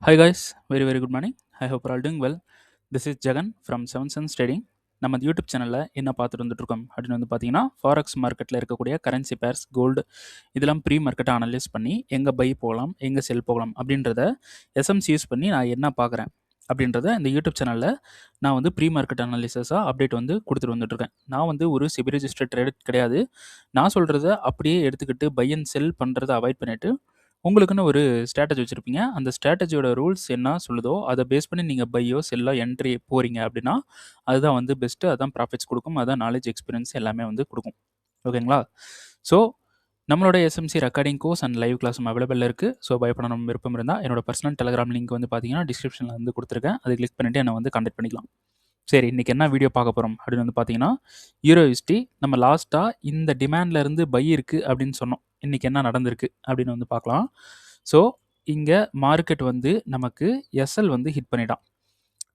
Hi guys, very good morning. I hope you're all doing well. This is Jagan from Seven Sense Trading. நம்ம YouTube சேனலில் என்ன பார்த்துட்டு வந்துட்டு இருக்கோம் அப்படின்னு வந்து பார்த்தீங்கன்னா ஃபாரெக்ஸ் மார்க்கெட்டில் இருக்கக்கூடிய கரன்சி பேர்ஸ் கோல்டு இதெல்லாம் ப்ரீ மார்க்கெட்டை அனலைஸ் பண்ணி எங்கே பை போகலாம் எங்கே செல் போகலாம் அப்படின்றத எஸ்எம்சி யூஸ் பண்ணி நான் என்ன பார்க்குறேன் அப்படின்றத இந்த யூடியூப் சேனலில் நான் வந்து ப்ரீ மார்க்கெட் அனாலிசிஸாக அப்டேட் வந்து கொடுத்துட்டு வந்துட்டுருக்கேன். நான் வந்து ஒரு சிபி ரெஜிஸ்டர்ட் ட்ரேட் கிடையாது. நான் சொல்கிறத அப்படியே எடுத்துக்கிட்டு பை அண்ட் செல் பண்ணுறதை அவாய்ட் பண்ணிவிட்டு உங்களுக்குன்னு ஒரு ஸ்ட்ராட்டஜி வச்சுருப்பீங்க. அந்த ஸ்ட்ராட்டஜியோட ரூல்ஸ் என்ன சொல்லுதோ அதை பேஸ் பண்ணி நீங்கள் பையோ செல்லோ என்ட்ரி போகிறீங்க அப்படின்னா அதுதான் வந்து பெஸ்ட்டு. அதுதான் ப்ராஃபிட்ஸ் கொடுக்கும். அதுதான் நாலேஜ் எக்ஸ்பீரியன்ஸ் எல்லாமே வந்து கொடுக்கும். ஓகேங்களா? ஸோ நம்மளோட SMC recording course and live கிளாஸும் அவைலபிள் இருக்குது. ஸோ பயப்படணும் விருப்பம் இருந்தால் என்னோட பர்சனல் டெலிகிராம் லிங்க் வந்து பார்த்தீங்கன்னா டிஸ்கிரிப்ஷனில் வந்து கொடுத்துருக்கேன். அதை கிளிக் பண்ணிவிட்டு என்னை வந்து கான்டாக்ட் பண்ணிக்கலாம். சரி, இன்றைக்கி என்ன வீடியோ பார்க்க போகிறோம் அப்படின்னு வந்து பார்த்தீங்கன்னா யூரோஎஸ்டி நம்ம லாஸ்ட்டாக இந்த டிமாண்ட்லேருந்து பை இருக்குது அப்படின்னு சொன்னோம். இன்றைக்கி என்ன நடந்திருக்கு அப்படின்னு வந்து பார்க்கலாம். ஸோ இங்கே மார்க்கெட் வந்து நமக்கு எஸ்எல் வந்து ஹிட் பண்ணிட்டான்.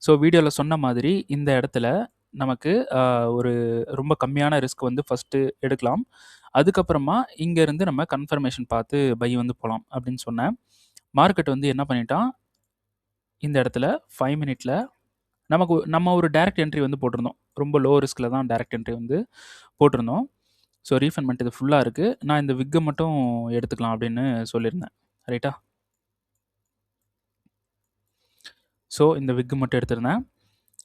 ஸோ வீடியோவில் சொன்ன மாதிரி இந்த இடத்துல நமக்கு ஒரு ரொம்ப கம்மியான ரிஸ்க் வந்து ஃபஸ்ட்டு எடுக்கலாம். அதுக்கப்புறமா இங்கேருந்து நம்ம கன்ஃபர்மேஷன் பார்த்து பை வந்து போகலாம் அப்படின்னு சொன்னேன். மார்க்கெட் வந்து என்ன பண்ணிட்டான், இந்த இடத்துல 5 மினிட்ல நம்ம ஒரு டைரக்ட் என்ட்ரி வந்து போட்டிருந்தோம். ரொம்ப லோ ரிஸ்கில் தான் டைரக்ட் என்ட்ரி வந்து போட்டிருந்தோம். ஸோ ரீஃபண்ட் இது ஃபுல்லாக இருக்குது. நான் இந்த விக்கை மட்டும் எடுத்துக்கலாம் அப்படின்னு சொல்லியிருந்தேன். ரைட்டா? ஸோ இந்த விக்கு மட்டும் எடுத்திருந்தேன்.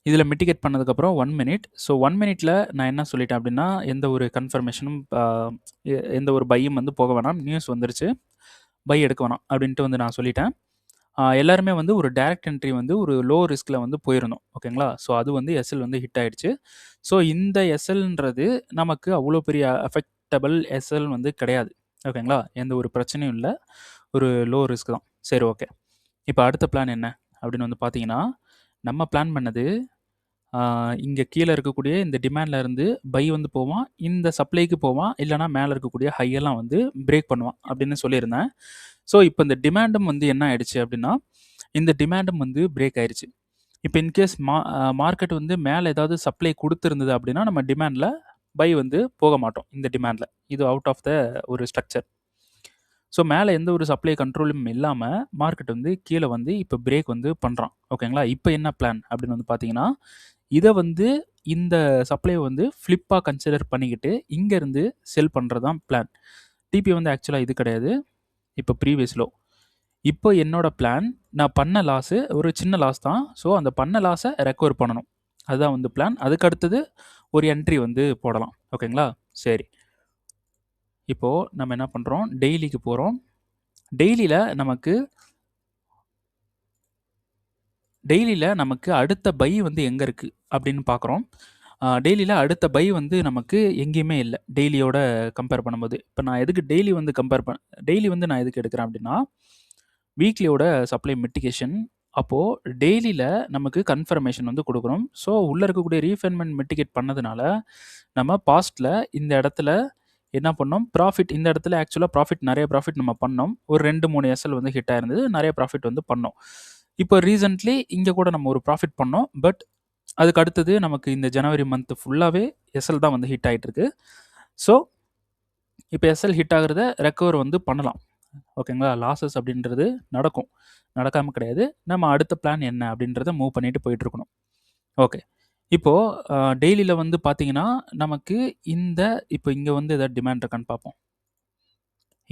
இதில் மிட்டிகேட் பண்ணதுக்கப்புறம் 1 மினிட். ஸோ 1 மினிட்ல நான் என்ன சொல்லிட்டேன் அப்படின்னா எந்த ஒரு கன்ஃபர்மேஷனும் எந்த ஒரு பையும் வந்து போக வேணாம். நியூஸ் வந்துருச்சு, பை எடுக்க வேணாம் அப்படின்ட்டு வந்து நான் சொல்லிட்டேன். எல்லாருமே வந்து ஒரு டைரக்ட் என்ட்ரி வந்து ஒரு லோ ரிஸ்கில் வந்து போயிருந்தோம். ஓகேங்களா? ஸோ அது வந்து எஸ்எல் வந்து ஹிட் ஆகிடுச்சு. ஸோ இந்த எஸ்எல்ன்றது நமக்கு அவ்வளோ பெரிய அஃபெக்டபிள் எஸ்எல் வந்து கிடையாது. ஓகேங்களா? எந்த ஒரு பிரச்சனையும் இல்லை. ஒரு லோ ரிஸ்க் தான். சரி, ஓகே. இப்போ அடுத்த பிளான் என்ன அப்படின்னு வந்து பார்த்தீங்கன்னா, நம்ம பிளான் பண்ணது இங்கே கீழே இருக்கக்கூடிய இந்த டிமாண்டில் இருந்து பை வந்து போவான், இந்த சப்ளைக்கு போவான், இல்லைனா மேலே இருக்கக்கூடிய ஹையெல்லாம் வந்து பிரேக் பண்ணுவான் அப்படின்னு சொல்லியிருந்தேன். ஸோ இப்போ இந்த டிமாண்டும் வந்து என்ன ஆயிடுச்சு அப்படின்னா இந்த டிமாண்டும் வந்து பிரேக் ஆயிடுச்சு. இப்போ இன்கேஸ் மார்க்கெட் வந்து மேலே ஏதாவது சப்ளை கொடுத்துருந்தது அப்படின்னா நம்ம டிமாண்டில் பை வந்து போக மாட்டோம். இந்த டிமாண்டில் இது அவுட் ஆஃப் த ஒரு ஸ்ட்ரக்சர். ஸோ மேலே எந்த ஒரு சப்ளை கண்ட்ரோலும் இல்லாமல் மார்க்கெட் வந்து கீழே வந்து இப்போ பிரேக் வந்து பண்ணுறான். ஓகேங்களா? இப்போ என்ன பிளான் அப்படின்னு வந்து பார்த்தீங்கன்னா இதை வந்து இந்த சப்ளை வந்து ஃப்ளிப்பாக கன்சிடர் பண்ணிக்கிட்டு இங்கேருந்து செல் பண்ணுறது தான் பிளான். டிபி வந்து ஆக்சுவலாக இது கிடையாது, இப்போ ப்ரீவியஸ் லோ. இப்போ என்னோட பிளான், நான் பண்ண லாஸு ஒரு சின்ன லாஸ் தான். ஸோ அந்த பண்ண லாஸை ரெக்கவர் பண்ணணும். அதுதான் வந்து பிளான். அதுக்கு அடுத்தது ஒரு என்ட்ரி வந்து போடலாம். ஓகேங்களா? சரி, இப்போது நம்ம என்ன பண்ணுறோம், டெய்லிக்கு போகிறோம். டெய்லியில் நமக்கு அடுத்த பை வந்து எங்கே இருக்குது அப்படின்னு பார்க்குறோம். டெய்லியில் அடுத்த பை வந்து நமக்கு எங்கேயுமே இல்லை டெய்லியோட கம்பேர் பண்ணும்போது. இப்போ நான் எதுக்கு டெய்லி வந்து நான் எதுக்கு எடுக்கிறேன் அப்படின்னா வீக்லியோட சப்ளை மிட்டிகேஷன். அப்போது டெய்லியில் நமக்கு கன்ஃபர்மேஷன் வந்து கொடுக்குறோம். ஸோ உள்ளே இருக்கக்கூடிய ரீஃபைன்மெண்ட் மிட்டிகேட் பண்ணதுனால நம்ம பாஸ்ட்டில் இந்த இடத்துல என்ன பண்ணோம், ப்ராஃபிட் இந்த இடத்துல ஆக்சுவலாக நிறைய ப்ராஃபிட் நம்ம பண்ணோம். ஒரு 2-3 எஸ்எல் வந்து ஹிட் ஆயிருந்தது, நிறைய ப்ராஃபிட் வந்து பண்ணோம். இப்போ ரீசெண்ட்லி இங்கே கூட நம்ம ஒரு ப்ராஃபிட் பண்ணோம். பட் அதுக்கு அடுத்தது நமக்கு இந்த ஜனவரி மந்த் ஃபுல்லாகவே எஸ்எல் தான் வந்து ஹிட் ஆகிட்டுருக்கு. ஸோ இப்போ எஸ்எல் ஹிட் ஆகிறத ரெக்கவர் வந்து பண்ணலாம். ஓகேங்களா? லாஸஸ் அப்படின்றது நடக்காமல் கிடையாது. நம்ம அடுத்த பிளான் என்ன அப்படின்றத மூவ் பண்ணிட்டு போயிட்டுருக்கணும். ஓகே, இப்போது டெய்லியில் வந்து பார்த்தீங்கன்னா நமக்கு இப்போ இங்கே வந்து எதாவது டிமாண்ட் இருக்கான்னு பார்ப்போம்.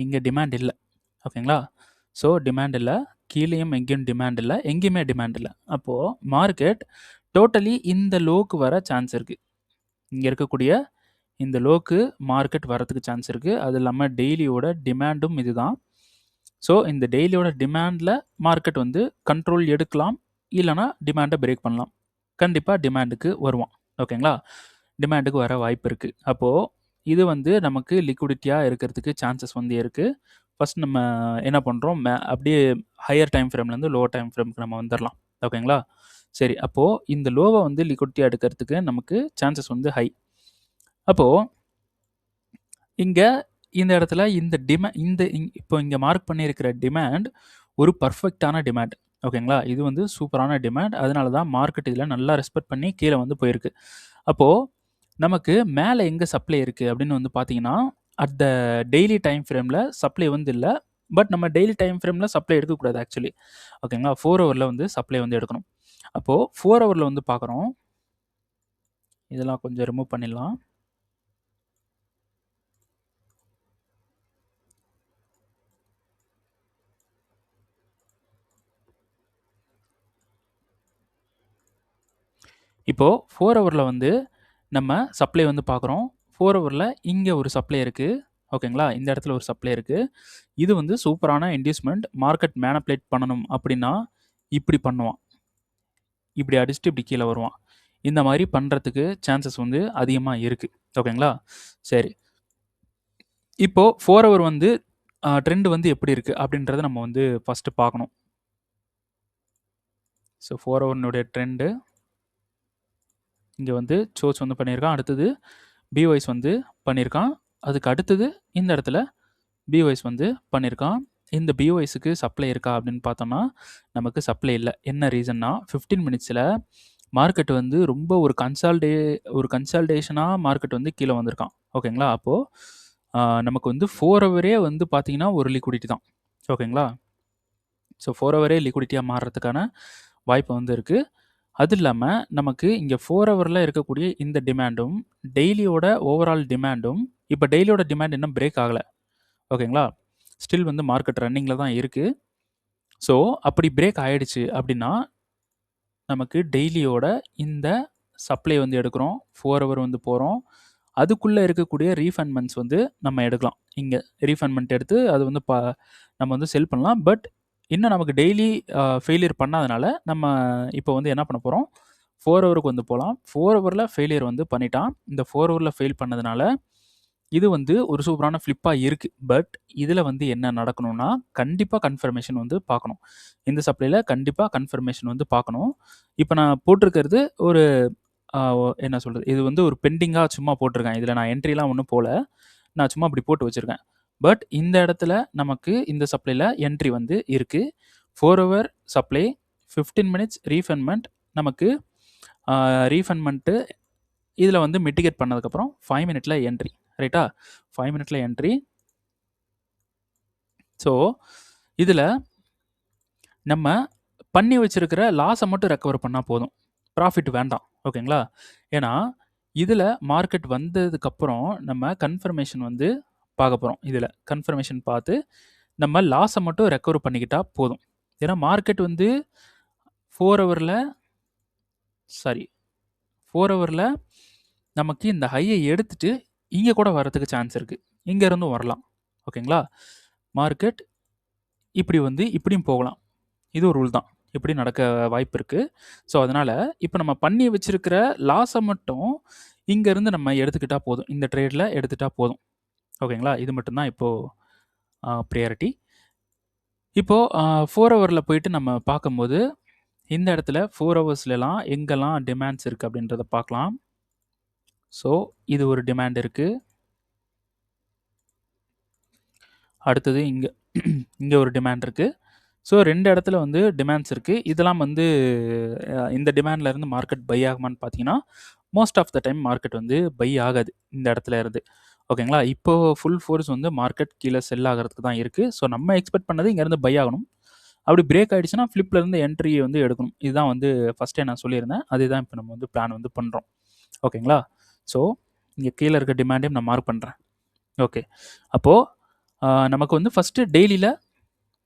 இங்கே டிமாண்ட் இல்லை. ஓகேங்களா? ஸோ டிமாண்ட் இல்லை, கீழேயும் எங்கேயும் டிமாண்ட் இல்லை, எங்கேயுமே டிமாண்ட் இல்லை. அப்போது மார்க்கெட் டோட்டலி இந்த லோக்கு வர சான்ஸ் இருக்குது. இங்கே இருக்கக்கூடிய இந்த லோக்கு மார்க்கெட் வரதுக்கு சான்ஸ் இருக்குது. அது இல்லாமல் டெய்லியோட டிமாண்டும் இது தான். ஸோ இந்த டெய்லியோட டிமாண்டில் மார்க்கெட் வந்து கண்ட்ரோல் எடுக்கலாம், இல்லைனா டிமாண்டை பிரேக் பண்ணலாம். கண்டிப்பாக டிமாண்டுக்கு வருவான். ஓகேங்களா? டிமாண்டுக்கு வர வாய்ப்பு இருக்குது. அப்போது இது வந்து நமக்கு லிக்விடிட்டியாக இருக்கிறதுக்கு சான்சஸ் வந்து இருக்குது. ஃபஸ்ட் நம்ம என்ன பண்ணுறோம், அப்படியே ஹையர் டைம் ஃப்ரேம்லேருந்து லோவர் டைம் ஃப்ரேமுக்கு நம்ம வந்துடலாம். ஓகேங்களா? சரி, அப்போது இந்த லோவை வந்து லிக்விடிட்டியாக எடுக்கிறதுக்கு நமக்கு சான்சஸ் வந்து ஹை. அப்போது இங்கே இந்த இடத்துல இப்போ இங்கே மார்க் பண்ணியிருக்கிற டிமாண்ட் ஒரு பர்ஃபெக்டான டிமாண்ட். ஓகேங்களா? இது வந்து சூப்பரான டிமாண்ட். அதனால தான் மார்க்கெட் இதில் நல்லா ரெஸ்பெக்ட் பண்ணி கீழே வந்து போயிருக்கு. அப்போது நமக்கு மேலே எங்கே சப்ளை இருக்குது அப்படின்னு வந்து பார்த்தீங்கன்னா அட் த டெய்லி டைம் ஃப்ரேமில் சப்ளை வந்து இல்லை. பட் நம்ம டெய்லி டைம் ஃப்ரேமில் சப்ளை எடுக்கக்கூடாது ஆக்சுவலி. ஓகேங்களா? 4 ஹவரில் வந்து சப்ளை வந்து எடுக்கணும். அப்போது 4 ஹவரில் வந்து பார்க்குறோம். இதெல்லாம் கொஞ்சம் ரிமூவ் பண்ணிடலாம். இப்போது 4 ஹவரில் வந்து நம்ம சப்ளை வந்து பார்க்குறோம். 4 ஹவரில் இங்கே ஒரு சப்ளை இருக்குது. ஓகேங்களா? இந்த இடத்துல ஒரு சப்ளை இருக்குது. இது வந்து சூப்பரான இன்டியூஸ்மெண்ட். மார்க்கெட் மேனிபுலேட் பண்ணணும் அப்படின்னா இப்படி பண்ணுவான். இப்படி அடிச்சுட்டு இப்படி கீழே வருவான். இந்த மாதிரி பண்ணுறதுக்கு சான்சஸ் வந்து அதிகமாக இருக்குது. ஓகேங்களா? சரி. இப்போது 4 ஹவர் வந்து ட்ரெண்ட் வந்து எப்படி இருக்குது அப்படின்றத நம்ம வந்து ஃபஸ்ட்டு பார்க்கணும். ஸோ 4 ஹவர்னுடைய ட்ரெண்டு இங்கே வந்து சோர்ஸ் வந்து பண்ணியிருக்கான். அடுத்தது பிவைஸ் வந்து பண்ணியிருக்கான். அதுக்கு அடுத்தது இந்த இடத்துல பிவைஸ் வந்து பண்ணியிருக்கான். இந்த பிவைஸுக்கு சப்ளை இருக்கா அப்படின்னு பார்த்தோம்னா நமக்கு சப்ளை இல்லை. என்ன ரீசன்னா 15 மினிட்ஸில் மார்க்கெட் வந்து ரொம்ப ஒரு கன்சால்டேஷனாக மார்க்கெட் வந்து கீழே வந்திருக்கான். ஓகேங்களா? அப்போது நமக்கு வந்து 4 ஹவரே வந்து பார்த்தீங்கன்னா ஒரு லிக்விடிட்டி தான். ஓகேங்களா? ஸோ 4 ஹவரே லிக்விடிட்டியாக மாறுறதுக்கான வாய்ப்பு வந்து இருக்குது. அது இல்லாமல் நமக்கு இங்கே 4 ஹவரில் இருக்கக்கூடிய இந்த டிமாண்டும் டெய்லியோட ஓவரால் டிமாண்டும் இப்போ டெய்லியோட டிமாண்ட் இன்னும் பிரேக் ஆகலை. ஓகேங்களா? ஸ்டில் வந்து மார்க்கெட் ரன்னிங்கில் தான் இருக்குது. ஸோ அப்படி பிரேக் ஆகிடுச்சு அப்படின்னா நமக்கு டெய்லியோட இந்த சப்ளை வந்து எடுக்கிறோம். 4 ஹவர் வந்து போகிறோம். அதுக்குள்ளே இருக்கக்கூடிய ரீஃபண்ட்மெண்ட்ஸ் வந்து நம்ம எடுக்கலாம். இங்கே ரீஃபண்ட்மெண்ட் எடுத்து அது வந்து நம்ம வந்து செல் பண்ணலாம். பட் இன்னும் நமக்கு டெய்லி ஃபெயிலியர் பண்ணாதனால நம்ம இப்போ வந்து என்ன பண்ண போகிறோம், 4 ஹவருக்கு வந்து போகலாம். 4 ஹவரில் ஃபெயிலியர் வந்து பண்ணிட்டான். இந்த 4 ஹவரில் ஃபெயில் பண்ணதுனால இது வந்து ஒரு சூப்பரான ஃப்ளிப்பாக இருக்குது. பட் இதில் வந்து என்ன நடக்கணும்னா கண்டிப்பாக கன்ஃபர்மேஷன் வந்து பார்க்கணும். இந்த சப்ளையில் கண்டிப்பாக கன்ஃபர்மேஷன் வந்து பார்க்கணும். இப்போ நான் போட்டிருக்கிறது ஒரு என்ன சொல்கிறது, இது வந்து ஒரு பெண்டிங்காக சும்மா போட்டிருக்கேன். இதில் நான் என்ட்ரிலாம் ஒன்றும் போகல. நான் சும்மா அப்படி போட்டு வச்சுருக்கேன். பட் இந்த இடத்துல நமக்கு இந்த சப்ளையில் என்ட்ரி வந்து இருக்குது. 4 ஹவர் சப்ளை 15 மினிட்ஸ் ரீஃபண்ட்மெண்ட் நமக்கு ரீஃபண்ட்மெண்ட்டு இதில் வந்து மிட்டிகேட் பண்ணதுக்கப்புறம் 5 மினிட்ல என்ட்ரி. ரைட்டா? 5 மினிட்ல என்ட்ரி. ஸோ இதில் நம்ம பண்ணி வச்சிருக்கிற லாஸை மட்டும் ரெக்கவர் பண்ணால் போதும். ப்ராஃபிட் வேண்டாம். ஓகேங்களா? ஏன்னா இதில் மார்க்கெட் வந்ததுக்கப்புறம் நம்ம கன்ஃபர்மேஷன் வந்து பார்க்க போகிறோம். இதில் கன்ஃபர்மேஷன் பார்த்து நம்ம லாஸை மட்டும் ரெக்கவர் பண்ணிக்கிட்டால் போதும். ஏன்னா மார்க்கெட் வந்து 4 ஹவரில் நமக்கு இந்த ஹையை எடுத்துட்டு இங்கே கூட வரதுக்கு சான்ஸ் இருக்குது. இங்கேருந்தும் வரலாம். ஓகேங்களா? மார்க்கெட் இப்படி வந்து இப்படியும் போகலாம். இது ஒரு ரூல் தான். இப்படி நடக்க வாய்ப்பு இருக்குது. ஸோ அதனால் இப்போ நம்ம பண்ணி வச்சிருக்கிற லாஸை மட்டும் இங்கேருந்து நம்ம எடுத்துக்கிட்டால் போதும். இந்த ட்ரேடில் எடுத்துகிட்டா போதும். ஓகேங்களா? இது மட்டும்தான் இப்போது ப்ரியாரிட்டி. இப்போது 4 ஹவரில் போயிட்டு நம்ம பார்க்கும்போது இந்த இடத்துல 4 ஹவர்ஸ்லாம் எங்கெல்லாம் டிமாண்ட்ஸ் இருக்குது அப்படின்றத பார்க்கலாம். ஸோ இது ஒரு டிமாண்ட் இருக்குது. அடுத்தது இங்கே ஒரு டிமாண்ட் இருக்குது. ஸோ 2 இடத்துல வந்து டிமாண்ட்ஸ் இருக்குது. இதெல்லாம் வந்து இந்த டிமாண்ட்லேருந்து மார்க்கெட் பை ஆகுமான்னு பார்த்தீங்கன்னா most of the time market வந்து பை ஆகாது இந்த இடத்துல இருந்து. ஓகேங்களா? இப்போது ஃபுல் ஃபோர்ஸ் வந்து மார்க்கெட் கீழே செல் ஆகிறதுக்கு தான் இருக்குது. ஸோ நம்ம எக்ஸ்பெக்ட் பண்ணது இங்கேருந்து பை ஆகணும். அப்படி பிரேக் ஆகிடுச்சுன்னா ஃப்ளிப்லேருந்து என்ட்ரி வந்து எடுக்கணும். இதுதான் வந்து ஃபஸ்ட்டே நான் சொல்லியிருந்தேன். அதுதான் இப்போ நம்ம வந்து பிளான் வந்து பண்ணுறோம். ஓகேங்களா? ஸோ இங்கே கீழே இருக்க டிமாண்டையும் நான் மார்க் பண்ணுறேன். ஓகே. அப்போது நமக்கு வந்து ஃபஸ்ட்டு டெய்லியில்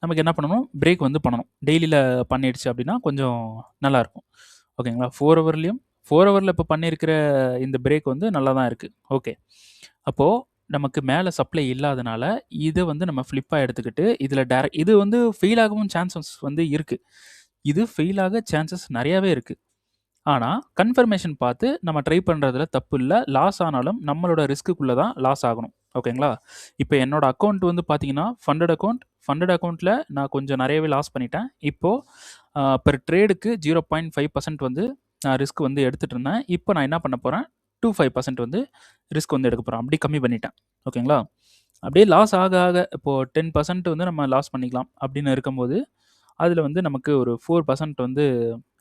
நமக்கு என்ன பண்ணணும், பிரேக் வந்து பண்ணணும். டெய்லியில் பண்ணிடுச்சு அப்படின்னா கொஞ்சம் நல்லாயிருக்கும். ஓகேங்களா? 4 ஹவரில் இப்போ பண்ணியிருக்கிற இந்த பிரேக் வந்து நல்லா தான் இருக்குது. ஓகே. அப்போது நமக்கு மேலே சப்ளை இல்லாதனால இதை வந்து நம்ம ஃப்ளிப்பாக எடுத்துக்கிட்டு இதில் இது வந்து ஃபெயில் ஆகவும் சான்சஸ் வந்து இருக்குது. இது ஃபெயில் ஆக சான்சஸ் நிறையாவே இருக்குது. ஆனால் கன்ஃபர்மேஷன் பார்த்து நம்ம ட்ரை பண்ணுறதுல தப்பு இல்லை. லாஸ் ஆனாலும் நம்மளோட ரிஸ்க்குள்ளே தான் லாஸ் ஆகணும். ஓகேங்களா? இப்போ என்னோடய அக்கௌண்ட் வந்து பார்த்தீங்கன்னா ஃபண்டட் அக்கௌண்ட்டில் நான் கொஞ்சம் நிறையவே லாஸ் பண்ணிட்டேன். இப்போது பெர் ட்ரேடுக்கு 0.5% வந்து நான் ரிஸ்க் வந்து எடுத்துகிட்டு இருந்தேன். இப்போ நான் என்ன பண்ண போகிறேன், 25% வந்து ரிஸ்க் வந்து எடுக்க போகிறேன். அப்படி கம்மி பண்ணிட்டேன். ஓகேங்களா? அப்படியே லாஸ் ஆக இப்போது 10% வந்து நம்ம லாஸ் பண்ணிக்கலாம் அப்படின்னு இருக்கும்போது அதில் வந்து நமக்கு ஒரு 4% வந்து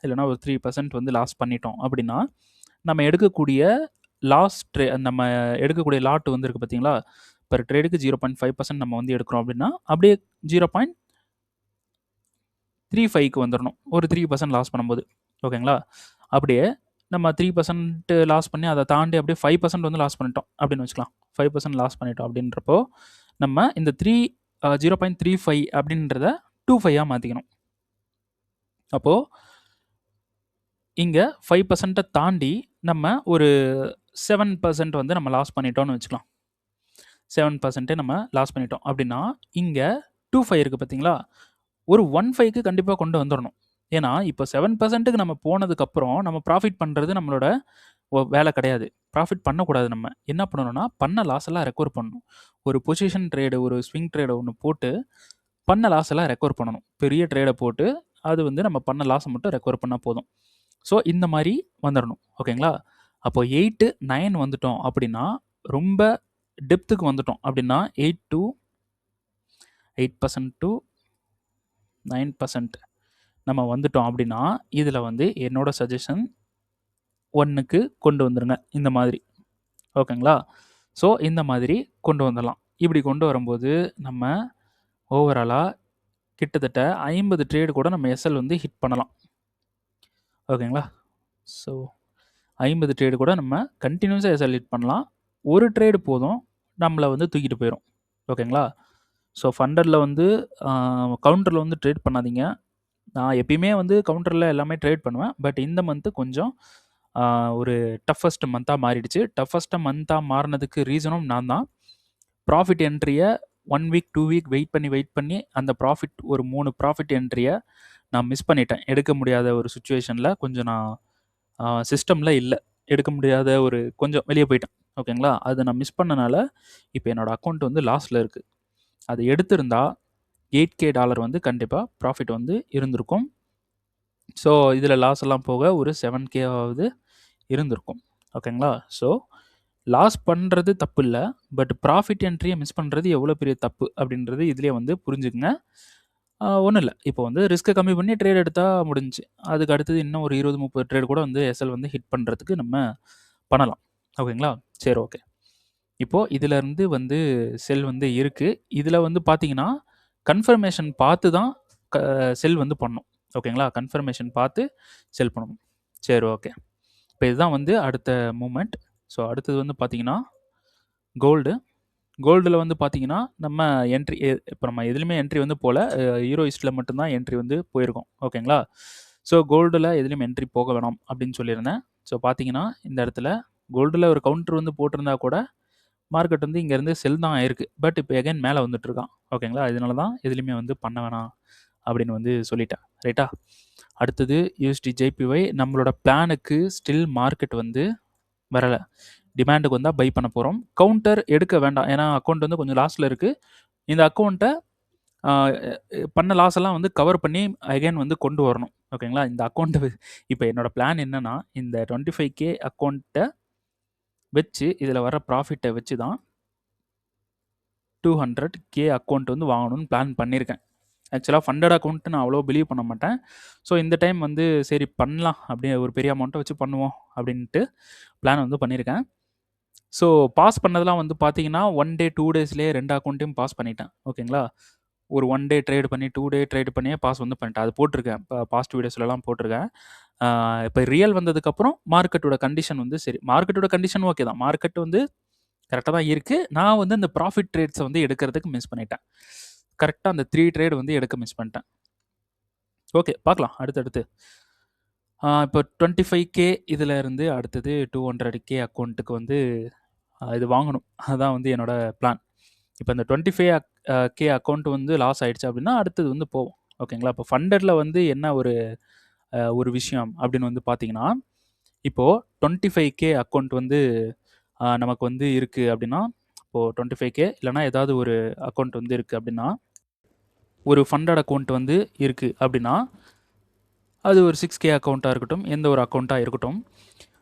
இல்லைனா ஒரு 3% வந்து லாஸ் பண்ணிட்டோம் அப்படின்னா நம்ம எடுக்கக்கூடிய நம்ம எடுக்கக்கூடிய லாட் வந்து இருக்குது பார்த்தீங்களா, பெர் ட்ரேடுக்கு 0.5% நம்ம வந்து எடுக்கிறோம் அப்படின்னா அப்படியே 0.35க்கு வந்துடணும் ஒரு 3% லாஸ் பண்ணும்போது. ஓகேங்களா? அப்படியே நம்ம 3% லாஸ் பண்ணி அதை தாண்டி அப்படியே 5% வந்து லாஸ் பண்ணிட்டோம் அப்படின்னு வச்சுக்கலாம். 5% லாஸ் பண்ணிட்டோம் அப்படின்றப்போ நம்ம இந்த 0.35 அப்படின்றத 25 மாற்றிக்கணும். அப்போது இங்கே 5% தாண்டி நம்ம ஒரு 7% வந்து நம்ம லாஸ் பண்ணிட்டோம்னு வச்சுக்கலாம். 7% நம்ம லாஸ் பண்ணிட்டோம் அப்படின்னா இங்கே 25 இருக்குது பார்த்தீங்களா, ஒரு 15க்கு கண்டிப்பாக கொண்டு வந்துடணும். ஏன்னா இப்போ 7%க்கு நம்ம போனதுக்கப்புறம் நம்ம ப்ராஃபிட் பண்ணுறது நம்மளோட வேலை கிடையாது. ப்ராஃபிட் பண்ணக்கூடாது. நம்ம என்ன பண்ணணும்னா பண்ண லாஸ் எல்லாம் ரெக்கவர் பண்ணணும். ஒரு பொசிஷன் ட்ரேடு, ஒரு ஸ்விங் ட்ரேடை ஒன்று போட்டு பண்ண லாஸ் எல்லாம் ரெக்கவர் பண்ணணும். பெரிய ட்ரேடை போட்டு அது வந்து நம்ம பண்ண லாஸை மட்டும் ரெக்கவர் பண்ணால் போதும். ஸோ இந்த மாதிரி வந்துடணும். ஓகேங்களா? அப்போ 8, 9 வந்துட்டோம் அப்படின்னா ரொம்ப டெப்த்துக்கு வந்துட்டோம் அப்படின்னா 8% to 9% நம்ம வந்துட்டோம் அப்படின்னா இதில் வந்து என்னோட சஜஷன் 1க்கு கொண்டு வந்துருங்க இந்த மாதிரி. ஓகேங்களா? ஸோ இந்த மாதிரி கொண்டு வந்துடலாம். இப்படி கொண்டு வரும்போது நம்ம ஓவராலாக கிட்டத்தட்ட 50 ட்ரேடு கூட நம்ம எஸ்எல் வந்து ஹிட் பண்ணலாம். ஓகேங்களா? ஸோ 50 ட்ரேடு கூட நம்ம கண்டினியூஸாக எஸ்எல் ஹிட் பண்ணலாம். ஒரு ட்ரேடு போதும் நம்மளை வந்து தூக்கிட்டு போயிடும். ஓகேங்களா? ஸோ ஃபண்டரில் வந்து கவுண்டரில் வந்து ட்ரேட் பண்ணாதீங்க. நான் எப்பயுமே வந்து கவுண்டரில் எல்லாமே ட்ரேட் பண்ணுவேன். பட் இந்த மந்த்து கொஞ்சம் ஒரு டஃபஸ்ட் மந்த்தாக மாறிடுச்சு. டஃபஸ்ட் மந்த்தாக மாறினதுக்கு ரீசனும் நான் தான். ப்ராஃபிட் என்ட்ரியை 1 வீக் 2 வீக் வெயிட் பண்ணி அந்த ப்ராஃபிட் ஒரு 3 ப்ராஃபிட் என்ட்ரியை நான் மிஸ் பண்ணிட்டேன். எடுக்க முடியாத ஒரு சுச்சுவேஷனில் கொஞ்சம் நான் சிஸ்டமில் இல்லை, எடுக்க முடியாத ஒரு கொஞ்சம் வெளியே போயிட்டேன். ஓகேங்களா? அதை நான் மிஸ் பண்ணனால இப்போ என்னோடய அக்கௌண்ட் வந்து லாஸில் இருக்குது. அது எடுத்திருந்தா $8K வந்து கண்டிப்பாக ப்ராஃபிட் வந்து இருந்திருக்கும். ஸோ இதில் லாஸ் எல்லாம் போக ஒரு 7K இருந்திருக்கும். ஓகேங்களா? ஸோ லாஸ் பண்ணுறது தப்பு இல்லை, பட் ப்ராஃபிட் என்ட்ரியை மிஸ் பண்ணுறது எவ்வளோ பெரிய தப்பு அப்படின்றது இதுலேயே வந்து புரிஞ்சுக்குங்க. ஒன்றும் இல்லை, இப்போ வந்து ரிஸ்க்கை கம்மி பண்ணி ட்ரேட் எடுத்தால் முடிஞ்சிச்சு. அதுக்கு அடுத்தது இன்னும் ஒரு 20-30 ட்ரேட் கூட வந்து எஸ்எல் வந்து ஹிட் பண்ணுறதுக்கு நம்ம பண்ணலாம். ஓகேங்களா? சரி, ஓகே. இப்போது இதிலேருந்து வந்து செல் வந்து இருக்குது. இதில் வந்து பார்த்தீங்கன்னா கன்ஃபர்மேஷன் பார்த்து தான் செல் வந்து பண்ணணும். ஓகேங்களா? கன்ஃபர்மேஷன் பார்த்து செல் பண்ணணும். சரி, ஓகே. இப்போ இதுதான் வந்து அடுத்த மூமெண்ட். ஸோ அடுத்தது வந்து பார்த்தீங்கன்னா கோல்டில் வந்து பார்த்தீங்கன்னா நம்ம என்ட்ரி இப்போ நம்ம எதுலேயுமே என்ட்ரி வந்து போகல, ஹீரோயிஸ்ட்டில் மட்டும்தான் என்ட்ரி வந்து போயிருக்கோம். ஓகேங்களா? ஸோ கோல்டில் எதுலேயும் என்ட்ரி போக வேணாம் அப்படின்னு சொல்லியிருந்தேன். ஸோ பார்த்தீங்கன்னா இந்த இடத்துல கோல்டில் ஒரு கவுண்டர் வந்து போட்டிருந்தா கூட மார்க்கெட் வந்து இங்கேருந்து செல் தான் ஆயிருக்கு. பட் இப்போ எகைன் மேலே வந்துட்டுருக்கான். ஓகேங்களா? இதனால தான் எதுலேயுமே வந்து பண்ண வேணாம் அப்படின்னு வந்து சொல்லிட்டேன். ரைட்டா? அடுத்தது USD JPY நம்மளோட பிளானுக்கு ஸ்டில் மார்க்கெட் வந்து வரலை. டிமாண்டுக்கு வந்தால் பை பண்ண போகிறோம். கவுண்டர் எடுக்க வேண்டாம், ஏன்னா அக்கௌண்ட் வந்து கொஞ்சம் லாஸில் இருக்குது. இந்த அக்கௌண்ட்டை பண்ண லாஸ் எல்லாம் வந்து கவர் பண்ணி அகைன் வந்து கொண்டு வரணும். ஓகேங்களா? இந்த அக்கௌண்ட்டை இப்போ என்னோடய பிளான் என்னென்னா இந்த 25K அக்கௌண்ட்டை வச்சு இதில் வர ப்ராஃபிட்டை வச்சு தான் 200K அக்கௌண்ட் வந்து வாங்கணும்னு பிளான் பண்ணியிருக்கேன். ஆக்சுவலாக ஃபண்டட் அக்கௌண்ட்டு நான் அவ்வளோ பிலீவ் பண்ண மாட்டேன். ஸோ இந்த டைம் வந்து சரி பண்ணலாம், அப்படியே ஒரு பெரிய அமௌண்ட்டை வச்சு பண்ணுவோம் அப்படின்ட்டு பிளான் வந்து பண்ணியிருக்கேன். ஸோ பாஸ் பண்ணதெல்லாம் வந்து பார்த்தீங்கன்னா 1 டே 2 டேஸ்லேயே 2 அக்கௌண்ட்டையும் பாஸ் பண்ணிட்டேன். ஓகேங்களா? ஒரு 1 டே ட்ரேட் பண்ணி 2 டே ட்ரேட் பண்ணியே பாஸ் வந்து பண்ணிட்டேன். அது போட்டிருக்கேன், இப்போ பாஸ்ட் வீடியோஸ்லலாம் போட்டிருக்கேன். இப்போ ரியல் வந்ததுக்கப்புறம் மார்க்கெட்டோட கண்டிஷன் வந்து சரி, மார்க்கெட்டோட கண்டிஷன் ஓகே தான், மார்க்கெட் வந்து கரெக்டாக தான் இருக்குது. நான் வந்து இந்த ப்ராஃபிட் ட்ரேட்ஸை வந்து எடுக்கிறதுக்கு மிஸ் பண்ணிட்டேன். கரெக்டாக அந்த 3 ட்ரேட் வந்து எடுக்க மிஸ் பண்ணிட்டேன். ஓகே, பார்க்கலாம் அடுத்தடுத்து. இப்போ 25K இதில் இருந்து அடுத்தது 200K அக்கௌண்ட்டுக்கு வந்து இது வாங்கணும். அதுதான் வந்து என்னோடய பிளான். இப்போ இந்த 25K அக்கௌண்ட் வந்து லாஸ் ஆகிடுச்சு அப்படின்னா அடுத்தது வந்து போவோம். ஓகேங்களா? இப்போ ஃபண்டடில் வந்து என்ன ஒரு விஷயம் அப்படின்னு வந்து பார்த்தீங்கன்னா, இப்போது 25K அக்கௌண்ட் வந்து நமக்கு வந்து இருக்குது அப்படின்னா, இப்போது 25K இல்லைனா ஏதாவது ஒரு அக்கௌண்ட் வந்து இருக்குது அப்படின்னா, ஒரு ஃபண்டட் அக்கௌண்ட் வந்து இருக்குது அப்படின்னா அது ஒரு 6K அக்கௌண்ட்டாக இருக்கட்டும், எந்த ஒரு அக்கௌண்ட்டாக இருக்கட்டும்.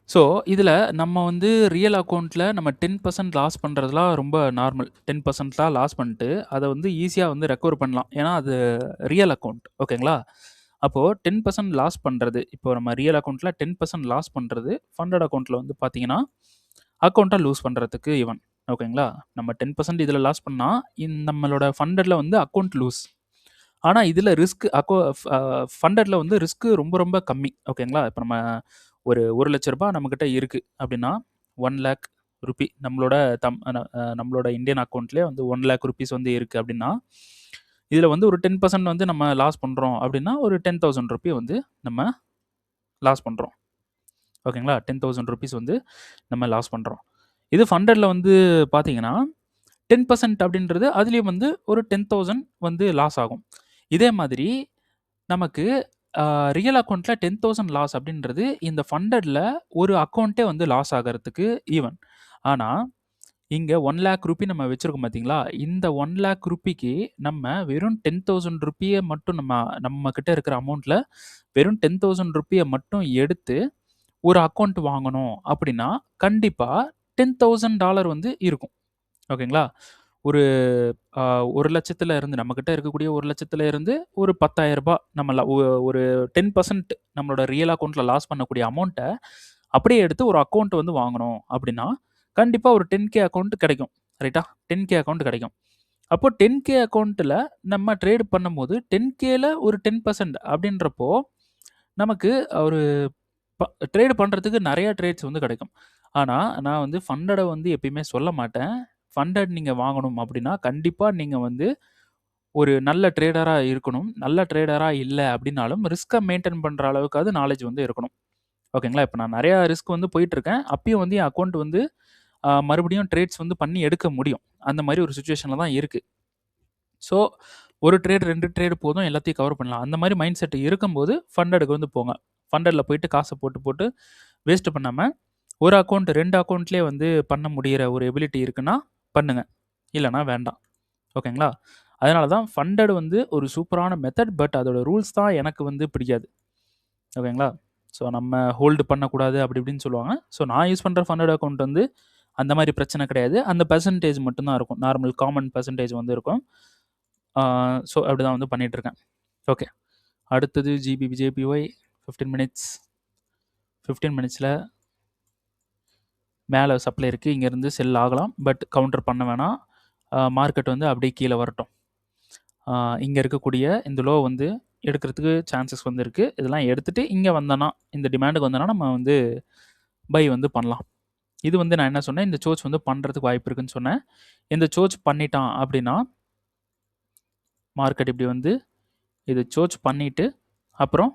ஸோ இதில் நம்ம வந்து ரியல் அக்கௌண்ட்டில் நம்ம 10% லாஸ் பண்ணுறதுலாம் ரொம்ப நார்மல். 10%லாம் லாஸ் பண்ணிட்டு அதை வந்து ஈஸியாக வந்து ரெக்கவர் பண்ணலாம், ஏன்னா அது ரியல் அக்கௌண்ட். ஓகேங்களா? அப்போது 10% லாஸ் பண்ணுறது, இப்போ நம்ம ரியல் அக்கௌண்ட்டில் 10% லாஸ் பண்ணுறது ஃபண்டட் அக்கௌண்ட்டில் வந்து பார்த்தீங்கன்னா அக்கௌண்ட்டை லூஸ் பண்ணுறதுக்கு ஈவன். ஓகேங்களா? நம்ம 10% இதில லாஸ் பண்ணா, நம்மளோட ஃபண்டட்ல வந்து அக்கவுண்ட் லூஸ். ஆனா இதில ரிஸ்க் ஃபண்டட்ல வந்து ரிஸ்க் ரொம்ப ரொம்ப கம்மி. ஓகேங்களா? இப்ப நம்ம ஒரு ரூ. 1,00,000 நம்மகிட்ட இருக்கு அப்படின்னா, 1,00,000 ரூபி நம்மளோட நம்மளோட இந்தியன் அக்கவுண்ட்லயே வந்து 1,00,000 ரூபீஸ் வந்து இருக்கு அப்படின்னா, இதில வந்து ஒரு 10% வந்து நம்ம லாஸ் பண்றோம் அப்படின்னா, ஒரு 10,000 ரூபி வந்து நம்ம லாஸ் பண்றோம். ஓகேங்களா? 10,000 ரூபீஸ் வந்து நம்ம லாஸ் பண்றோம். இது ஃபண்டட்ல வந்து பார்த்தீங்கன்னா, 10% அப்படின்றது அதிலயும் வந்து ஒரு 10,000 வந்து லாஸ் ஆகும். இதே மாதிரி நமக்கு ரியல் அக்கவுண்ட்ல 10,000 லாஸ் அப்படின்றது இந்த ஃபண்டட்ல ஒரு அக்கவுண்டே வந்து லாஸ் ஆகறதுக்கு ஈவன். ஆனா, இங்க 1,00,000 ரூபி நம்ம வச்சிருக்கோம் பார்த்தீங்களா? இந்த 1,00,000 ரூபிக்கு நம்ம வெறும் 10,000 ரூபிய மட்டும் நம்ம கிட்ட இருக்கிற அமௌண்ட்ல வெறும் 10,000 ரூபிய மட்டும் எடுத்து ஒரு அக்கவுண்ட் வாங்கணும் அப்படின்னா, கண்டிப்பா $10,000 வந்து இருக்கும். ஓகேங்களா? ஒரு 1,00,000ல இருந்து நம்மகிட்ட இருக்கக்கூடிய 1,00,000ல இருந்து ஒரு ரூ. 10,000 நம்ம ஒரு 10% நம்மளோட ரியல் அக்கவுண்ட்ல லாஸ் பண்ணக்கூடிய அமௌண்ட்ட அப்படியே எடுத்து ஒரு அக்கவுண்ட் வந்து வாங்கணும் அப்படின்னா, கண்டிப்பா ஒரு 10K அக்கவுண்ட் கிடைக்கும். ரைட்டா? 10K அக்கவுண்ட் கிடைக்கும். அப்போ 10K அக்கவுண்ட்ல நம்ம ட்ரேட் பண்ணும்போது 10Kல ஒரு 10% அப்படின்றப்போ, நமக்கு ஒரு ட்ரேட் பண்றதுக்கு நெறைய ட்ரேட்ஸ் வந்து கிடைக்கும். ஆனா, நான் வந்து ஃபண்டட வந்து எப்பயுமே சொல்ல மாட்டேன். ஃபண்டட் நீங்க வாங்கணும் அப்படின்னா, கண்டிப்பா நீங்க வந்து ஒரு நல்ல ட்ரேடரா இருக்கணும். நல்ல ட்ரேடரா இல்ல அப்படின்னாலும், ரிஸ்க்க மெயின்டெயின் பண்ற அளவுக்காவது நாலேட்ஜ் வந்து இருக்கணும். ஓகேங்களா? இப்ப நான் நெறையா ரிஸ்க் வந்து போயிட்டுருக்கேன். அப்பயும் வந்து என் அக்கவுண்ட் வந்து மறுபடியும் ட்ரேட்ஸ் வந்து பண்ணி எடுக்க முடியும். அந்த மாரி ஒரு சிச்சுவேஷன்ல தான் இருக்கு. ஸோ, 1 ட்ரேட், 2 ட்ரேட் போதும் எல்லாத்தையும் கவர் பண்ணலாம். அந்த மாரி மைண்ட் செட் இருக்கும்போது ஃபண்டடுக்கு வந்து போங்க. ஃபண்டட்ல போயிட்டு காச போட்டு வேஸ்ட் பண்ணாம, ஒரு அக்கவுண்ட் 2 அக்கவுண்ட்லயே வந்து பண்ண முடியிற ஒரு எபிலிட்டி இருக்குன்னா பண்ணுங்க. இல்லன்னா வேண்டாம். ஓகேங்களா? அதனால தான் ஃபண்டட் வந்து ஒரு சூப்பரான மெத்தட். பட் அதோட ரூல்ஸ் தான் எனக்கு வந்து பிடிக்காது. ஓகேங்களா? ஸோ நம்ம ஹோல்டு பண்ணக்கூடாது அப்படி இப்படின்னு சொல்லுவாங்க. ஸோ நான் யூஸ் பண்ற ஃபண்டட் அக்கவுண்ட் வந்து அந்த மாரி பிரச்சனை கிடையாது. அந்த பெர்சன்டேஜ் மட்டும் தான் இருக்கும். நார்மல் காமன் பெர்சன்டேஜ் வந்து இருக்கும். ஸோ அப்படிதான் வந்து பண்ணிட்டுருக்கேன். ஓகே. அடுத்தது ஜேபிஒய் 15 மினிட்ஸ். 15 மினிட்ஸ்ல மேல சப்ளை இருக்கு. இங்கேருந்து செல் ஆகலாம். பட் கவுண்டர் பண்ண வேணாம். மார்க்கெட் வந்து அப்படியே கீழ வரட்டும். இங்க இருக்கக்கூடிய இந்த லோ வந்து எடுக்கிறதுக்கு சான்சஸ் வந்து இருக்கு. இதெல்லாம் எடுத்துட்டு இங்க வந்தோன்னா, இந்த டிமாண்டுக்கு வந்தோன்னா, நம்ம வந்து பை வந்து பண்ணலாம். இது வந்து நான் என்ன சொன்னேன், இந்த சோர்ச் வந்து பண்றதுக்கு வாய்ப்பு இருக்குன்னு சொன்னேன். இந்த சோர்ச் பண்ணிட்டான் அப்படின்னா, மார்க்கெட் இப்படி வந்து இது சோர்ச் பண்ணிட்டு, அப்புறம்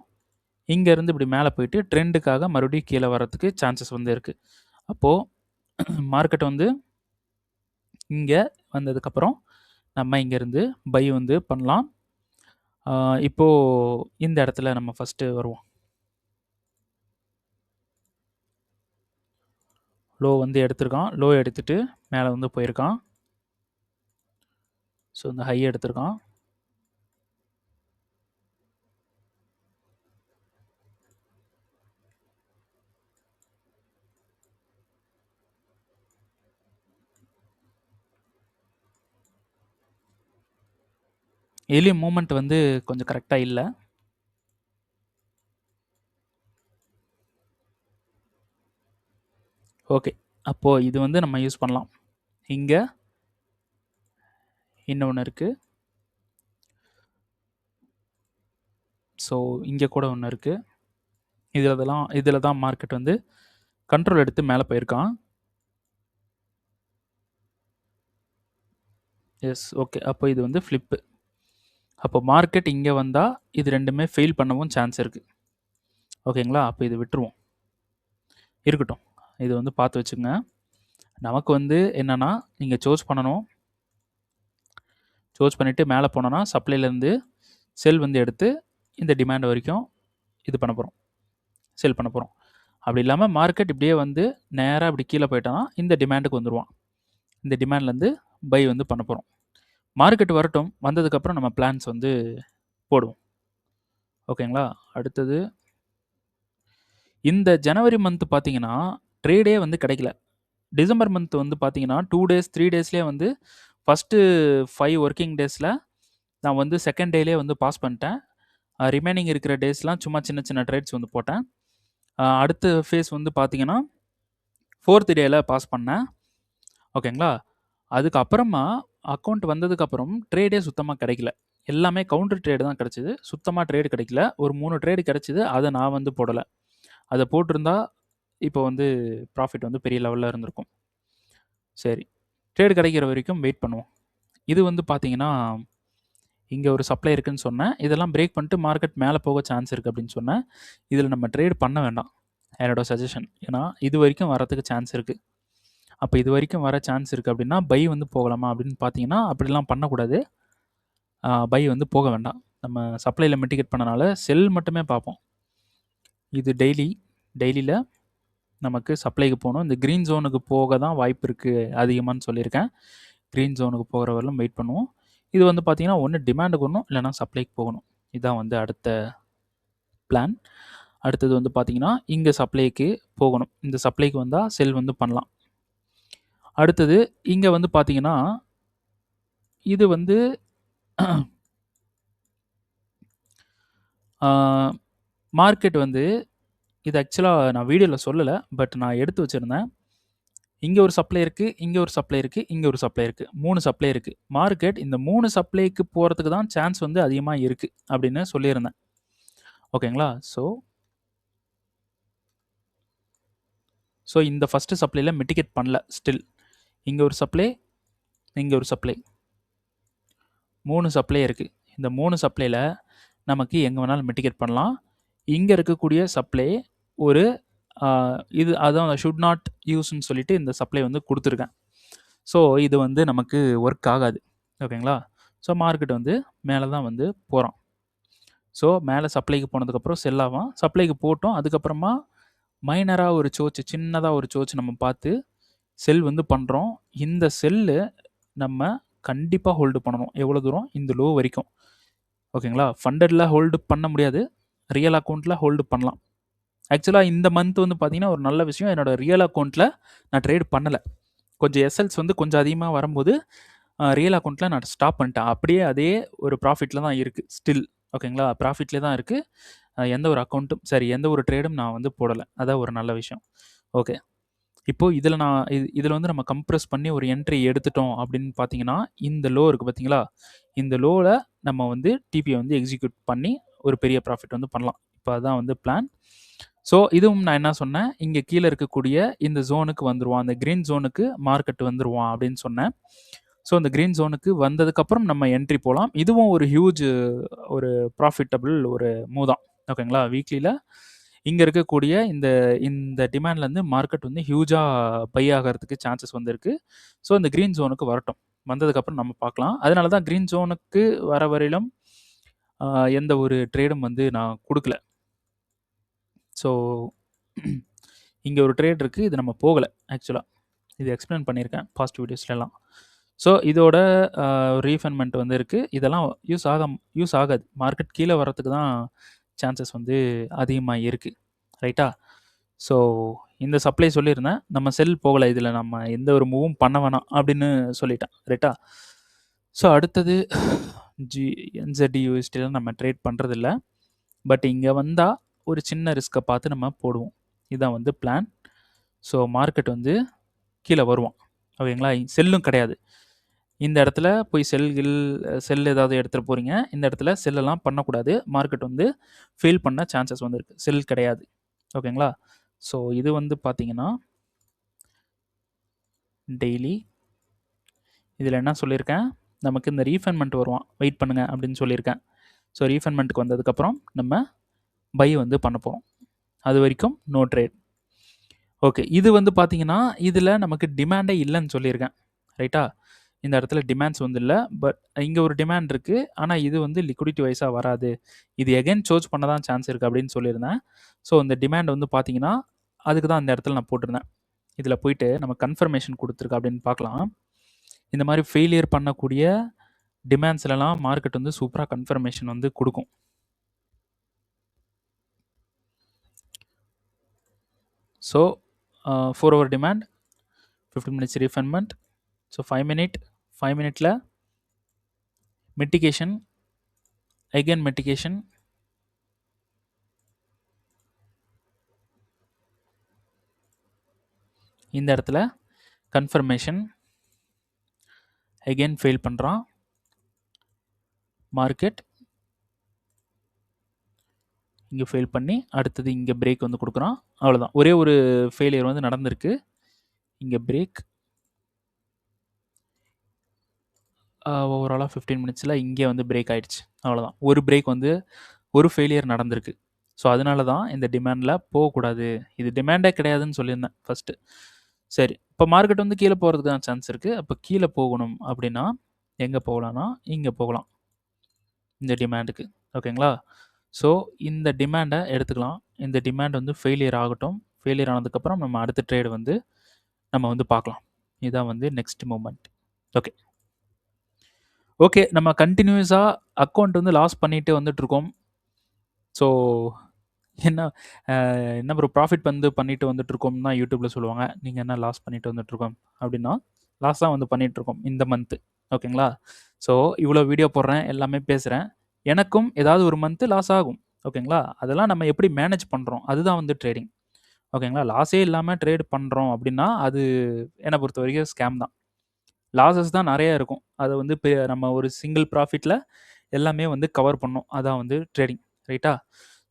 இங்கேருந்து இப்படி மேல போயிட்டு ட்ரெண்டுக்காக மறுபடியும் கீழ வரதுக்கு சான்சஸ் வந்து இருக்கு. அப்போ மார்க்கெட் வந்து இங்க வந்ததுக்கப்புறம் நம்ம இங்கேருந்து பை வந்து பண்ணலாம். இப்போ இந்த இடத்துல நம்ம ஃபர்ஸ்ட்டு வருவோம். லோ வந்து எடுத்திருக்கான். லோ எடுத்துட்டு மேல வந்து போயிருக்கான். ஸோ இந்த ஹை எடுத்திருக்கான். இதுலயும் மூவ்மெண்ட் வந்து கொஞ்சம் கரெக்ட்டா இல்ல. ஓகே. அப்போ இது வந்து நம்ம யூஸ் பண்ணலாம். இங்க இன்னொன்னு இருக்கு. ஸோ இங்க கூட ஒண்ணு இருக்கு. இதுல தான் மார்க்கெட் வந்து கண்ட்ரோல் எடுத்து மேல போயிருக்கான். எஸ். ஓகே. அப்போ இது வந்து ஃபிளிப்பு. அப்போ மார்க்கெட் இங்க வந்தா, இது 2மே ஃபெயில் பண்ணவும் சான்ஸ் இருக்கு. ஓகேங்களா? அப்போ இத விட்டுருவோம். இருக்கட்டும். இது வந்து பார்த்து வச்சுக்கங்க. நமக்கு வந்து என்னன்னா, நீங்க சோர்ஸ் பண்ணணும். சோர்ஸ் பண்ணிட்டு மேல போனோம்னா, சப்ளைலேருந்து செல் வந்து எடுத்து இந்த டிமாண்ட் வரைக்கும் இது பண்ண போறோம். செல் பண்ண போறோம். அப்படி இல்லாம மார்க்கெட் இப்படியே வந்து நேரா இப்படி கீழ போயிட்டான்னா, இந்த டிமாண்டுக்கு வந்துருவான். இந்த டிமாண்ட்லேருந்து பை வந்து பண்ண போறோம். மார்க்கெட் வரட்டும். வந்ததுக்கப்புறம் நம்ம பிளான்ஸ் வந்து போடுவோம். ஓகேங்களா? அடுத்தது இந்த ஜனவரி மந்த் பார்த்தீங்கன்னா, ட்ரேடே வந்து கிடைக்கல. டிசம்பர் மந்த் வந்து பார்த்தீங்கன்னா, 2 டேஸ், 3 டேஸ்லயே வந்து ஃபர்ஸ்ட்டு 5 வொர்க்கிங் டேஸ்ல நான் வந்து செகண்ட் டேலயே வந்து பாஸ் பண்ணிட்டேன். ரிமைனிங் இருக்கிற டேஸ்லாம் சும்மா சின்ன சின்ன ட்ரேட்ஸ் வந்து போட்டேன். அடுத்த ஃபேஸ் வந்து பார்த்தீங்கன்னா, 4த் டேல பாஸ் பண்ணேன். ஓகேங்களா? அதுக்கப்புறமா அக்கவுண்ட் வந்ததுக்கப்புறம் ட்ரேடே சுத்தமா கிடைக்கல. எல்லாமே கவுண்டர் ட்ரேடு தான் கிடைச்சது. சுத்தமா ட்ரேடு கிடைக்கல. ஒரு 3 ட்ரேடு கிடைச்சது. அத நான் வந்து போடல. அத போட்டிருந்தா, இப்போ வந்து ப்ராஃபிட் வந்து பெரிய லெவல்ல இருந்திருக்கும். சரி. ட்ரேடு கிடைக்கிற வரைக்கும் வெயிட் பண்ணுவோம். இது வந்து பார்த்தீங்கன்னா, இங்க ஒரு சப்ளை இருக்குன்னு சொன்னேன். இதெல்லாம் பிரேக் பண்ணிட்டு மார்க்கெட் மேல போக சான்ஸ் இருக்கு அப்படின்னு சொன்னேன். இதில நம்ம ட்ரேட் பண்ண வேண்டாம். என்னோட சஜஷன். ஏன்னா, இதுவரைக்கும் வரதுக்கு சான்ஸ் இருக்கு. அப்ப இதுவரைக்கும் வர சான்ஸ் இருக்கு அப்படின்னா, பை வந்து போகலாமா அப்படின்னு பார்த்தீங்கன்னா, அப்படிலாம் பண்ணக்கூடாது. பை வந்து போக வேண்டாம். நம்ம சப்ளைல மிட்டிகேட் பண்ணனால செல் மட்டுமே பார்ப்போம். இது டெய்லியில நமக்கு சப்ளைக்கு போணும். இந்த கிரீன் ஜோனுக்கு போக தான் வாய்ப்பு இருக்கு அதிகமான்னு சொல்லியிருக்கேன். கிரீன் ஜோனுக்கு போகிற வரலும் வெயிட் பண்ணுவோம். இது வந்து பார்த்தீங்கன்னா, ஒண்ணு டிமாண்டுக்கு வரணும், இல்லன்னா சப்ளைக்கு போகணும். இதான் வந்து அடுத்த பிளான். அடுத்தது வந்து பார்த்தீங்கன்னா, இங்க சப்ளைக்கு போகணும். இந்த சப்ளைக்கு வந்தா செல் வந்து பண்ணலாம். அடுத்தது இங்க வந்து பார்த்தீங்கன்னா, இது வந்து ஆ மார்க்கெட் வந்து இது ஆக்சுவலா நான் வீடியோல சொல்லல. பட் நான் எடுத்து வச்சிருந்தேன். இங்க ஒரு சப்ளை இருக்கு, இங்க ஒரு சப்ளை இருக்கு, இங்க ஒரு சப்ளை இருக்கு. 3 சப்ளை இருக்கு. மார்க்கெட் இந்த 3 சப்ளைக்கு போறதுக்கு தான் சான்ஸ் வந்து அதிகமா இருக்கு அப்படின்னு சொல்லியிருந்தேன். ஓகேங்களா? ஸோ இந்த ஃபர்ஸ்ட் சப்ளைல மிட்டிகேட் பண்ணல ஸ்டில். இங்க ஒரு சப்ளை, இங்க ஒரு சப்ளை. 3 சப்ளை இருக்கு. இந்த 3 சப்ளைல நமக்கு எங்க வேணாலும் மிட்டிகேட் பண்ணலாம். இங்க இருக்கக்கூடிய சப்ளை ஒரு இது அதான் ஷுட் நாட் யூஸ்ன்னு சொல்லிட்டு இந்த சப்ளை வந்து குடுத்துருக்கேன். ஸோ இது வந்து நமக்கு ஒர்க் ஆகாது. ஓகேங்களா? ஸோ மார்க்கெட் வந்து மேல தான் வந்து போறான். ஸோ மேல சப்ளைக்கு போனதுக்கப்புறம் செல் ஆவான். சப்ளைக்கு போட்டோம். அதுக்கப்புறமா மைனரா ஒரு சின்னதா ஒரு நம்ம பார்த்து செல் வந்து பண்றோம். இந்த செல்லு நம்ம கண்டிப்பா ஹோல்டு பண்ணணும். எவ்வளோ தூரம்? இந்த லோ வரைக்கும். ஓகேங்களா? ஃபண்டட்ல ஹோல்டு பண்ண முடியாது. ரியல் அக்கவுண்ட்ல ஹோல்டு பண்ணலாம். ஆக்சுவலா இந்த மந்த் வந்து பார்த்தீங்கன்னா, ஒரு நல்ல விஷயம். என்னோட ரியல் அக்கவுண்ட்ல நான் ட்ரேட் பண்ணல. கொஞ்சம் எஸ்எல்ஸ் வந்து கொஞ்சம் அதிகமா வரும்போது, ரியல் அக்கவுண்ட்ல நான் ஸ்டாப் பண்ணிட்டேன். அப்படியே அதே ஒரு ப்ராஃபிட்ல தான் இருக்கு ஸ்டில். ஓகேங்களா? ப்ராஃபிட்ல தான் இருக்கு. எந்த ஒரு அக்கவுண்ட்டும் சரி எந்த ஒரு ட்ரேடும் நான் வந்து போடல. அதான் ஒரு நல்ல விஷயம். ஓகே. இப்போ இதில நான் இதில வந்து நம்ம கம்ப்ரஸ் பண்ணி ஒரு என்ட்ரி எடுத்துட்டோம் அப்படின்னு பார்த்தீங்கன்னா, இந்த லோ இருக்கு பார்த்தீங்களா? இந்த லோல நம்ம வந்து டிபிய வந்து எக்ஸிக்யூட் பண்ணி ஒரு பெரிய ப்ராஃபிட் வந்து பண்ணலாம். இப்ப அதான் வந்து பிளான். ஸோ இதுவும் நான் என்ன சொன்னேன், இங்க கீழ இருக்கக்கூடிய இந்த ஜோனுக்கு வந்துருவான். அந்த கிரீன் ஜோனுக்கு மார்க்கெட் வந்துருவான் அப்படின்னு சொன்னேன். ஸோ இந்த கிரீன் ஜோனுக்கு வந்ததுக்கப்புறம் நம்ம என்ட்ரி போலாம். இதுவும் ஒரு ஹியூஜ் ஒரு ப்ராஃபிட்டபிள் ஒரு மூவ் தான். ஓகேங்களா? வீக்லில இங்க இருக்கக்கூடிய இந்த இந்த டிமாண்ட்லேருந்து மார்க்கெட் வந்து ஹியூஜா பை ஆகறதுக்கு சான்சஸ் வந்து இருக்கு. ஸோ இந்த கிரீன் ஜோனுக்கு வரட்டும். வந்ததுக்கப்புறம் நம்ம பார்க்கலாம். அதனால தான் கிரீன் ஜோனுக்கு வர வரையிலும் எந்த ஒரு ட்ரேடும் வந்து நான் குடுக்கல. ஸோ இங்க ஒரு ட்ரேட் இருக்கு. இது நம்ம போகல ஆக்சுவலா. இது எக்ஸ்பிளைன் பண்ணியிருக்கேன் பாஸ்ட் வீடியோஸ்லலாம். ஸோ இதோட ரீஃபண்ட்மெண்ட் வந்து இருக்கு. இதெல்லாம் யூஸ் ஆகாது. மார்க்கெட் கீழ வரதுக்கு தான் சான்சஸ் வந்து அதிகமா இருக்கு. ரைட்டா? ஸோ இந்த சப்ளை சொல்லியிருந்தேன். நம்ம செல் போகல. இதில நம்ம எந்த ஒரு மூவும் பண்ண வேணாம் அப்படின்னு சொல்லிட்டேன். ரைட்டா? ஸோ அடுத்தது ஜி என்ZD-USDலாம் நம்ம ட்ரேட் பண்றதில்ல. பட் இங்க வந்தா ஒரு சின்ன ரிஸ்க்க பார்த்து நம்ம போடுவோம். இதான் வந்து பிளான். ஸோ மார்க்கெட் வந்து கீழ வருவான். ஓகேங்களா? செல்லும் கிடையாது. இந்த இடத்துல போய் செல் ஏதாவது எடுத்துட்டு போறீங்க. இந்த இடத்துல செல்லெல்லாம் பண்ணக்கூடாது. மார்க்கெட் வந்து ஃபெயில் பண்ண சான்சஸ் வந்து இருக்கு. செல் கிடையாது. ஓகேங்களா? ஸோ இது வந்து பார்த்தீங்கன்னா, டெய்லி இதில என்ன சொல்லியிருக்கேன், நமக்கு இந்த ரீஃபண்ட்மெண்ட் வருவான். வெயிட் பண்ணுங்க அப்படின்னு சொல்லியிருக்கேன். ஸோ ரீஃபண்ட்மெண்ட்க்கு வந்ததுக்கப்புறம் நம்ம பை வந்து பண்ண போறோம். அது வரைக்கும் நோ ட்ரேட். ஓகே. இது வந்து பார்த்தீங்கன்னா, இதில நமக்கு டிமாண்டே இல்லன்னு சொல்லியிருக்கேன். ரைட்டா? இந்த இடத்துல டிமாண்ட்ஸ் வந்து இல்ல. பட் இங்க ஒரு டிமாண்ட் இருக்கு. ஆனா இது வந்து லிக்விடிட்டி வைஸா வராது. இது எகைன் சோர்ஸ் பண்ண தான் சான்ஸ் இருக்கு அப்படின்னு சொல்லியிருந்தேன். ஸோ இந்த டிமாண்ட் வந்து பார்த்தீங்கன்னா, அதுக்கு தான் இந்த இடத்துல நான் போட்டிருந்தேன். இதில போயிட்டு நம்ம கன்ஃபர்மேஷன் குடுத்துருக்கு அப்படின்னு பார்க்கலாம். இந்த மாரி ஃபெயிலியர் பண்ணக்கூடிய டிமாண்ட்ஸ்லலாம் மார்க்கெட் வந்து சூப்பரா கன்ஃபர்மேஷன் வந்து குடுக்கும். So 4 hour demand, 15 minutes refundment. So 5 மினிட்ல மிட்டிகேஷன், அகைன் மிட்டிகேஷன். இந்த இடத்துல கன்ஃபர்மேஷன். அகெயின் ஃபெயில் பண்ணுறான். மார்க்கெட் இங்கே ஃபெயில் பண்ணி அடுத்தது இங்கே பிரேக் வந்து கொடுக்குறான். அவ்வளோதான், ஒரே ஒரு ஃபெயிலியர் வந்து நடந்திருக்கு. இங்கே பிரேக் ஓவராலாக 15 மினிட்ஸில் இங்கே வந்து பிரேக் ஆயிடுச்சு. அவ்வளோதான், ஒரு பிரேக் வந்து ஒரு ஃபெயிலியர் நடந்திருக்கு. ஸோ அதனால தான் இந்த டிமாண்டில் போகக்கூடாது. இது டிமாண்டே கிடையாதுன்னு சொல்லியிருந்தேன் ஃபஸ்ட்டு. சரி, இப்போ மார்க்கெட் வந்து கீழே போகிறதுக்கு தான் சான்ஸ் இருக்குது. அப்போ கீழே போகணும் அப்படின்னா எங்கே போகலான்னா இங்கே போகலாம், இந்த டிமாண்டுக்கு. ஓகேங்களா? ஸோ இந்த டிமாண்டை எடுத்துக்கலாம். இந்த டிமாண்ட் வந்து ஃபெயிலியர் ஆகட்டும். ஃபெயிலியர் ஆனதுக்கப்புறம் நம்ம அடுத்த ட்ரேடு வந்து நம்ம வந்து பார்க்கலாம். இதுதான் வந்து நெக்ஸ்ட் மூமெண்ட். ஓகே ஓகே நம்ம கண்டினியூஸாக அக்கௌண்ட் வந்து லாஸ் பண்ணிகிட்டே வந்துட்டுருக்கோம். ஸோ என்ன என்ன ப்ரோ ப்ராஃபிட் வந்து பண்ணிட்டு வந்துட்டுருக்கோம் தான் யூடியூப்பில் சொல்லுவாங்க. நீங்கள் என்ன லாஸ் பண்ணிட்டு வந்துட்டுருக்கோம் அப்படின்னா, லாஸ் தான் வந்து பண்ணிகிட்ருக்கோம் இந்த மந்த்து. ஓகேங்களா? ஸோ இவ்வளோ வீடியோ போடுறேன், எல்லாமே பேசுகிறேன். எனக்கும் ஏதாவது ஒரு மந்த்து லாஸ் ஆகும். ஓகேங்களா? அதெல்லாம் நம்ம எப்படி மேனேஜ் பண்ணுறோம், அதுதான் வந்து ட்ரேடிங். ஓகேங்களா? லாஸே இல்லாமல் ட்ரேட் பண்ணுறோம் அப்படின்னா, அது என்னை பொறுத்த வரைக்கும் ஸ்கேம் தான். லாஸஸ் தான் நிறைய இருக்கும். அதை வந்து நம்ம ஒரு சிங்கிள் ப்ராஃபிட்டில் எல்லாமே வந்து கவர் பண்ணோம். அதான் வந்து ட்ரேடிங். ரைட்டா?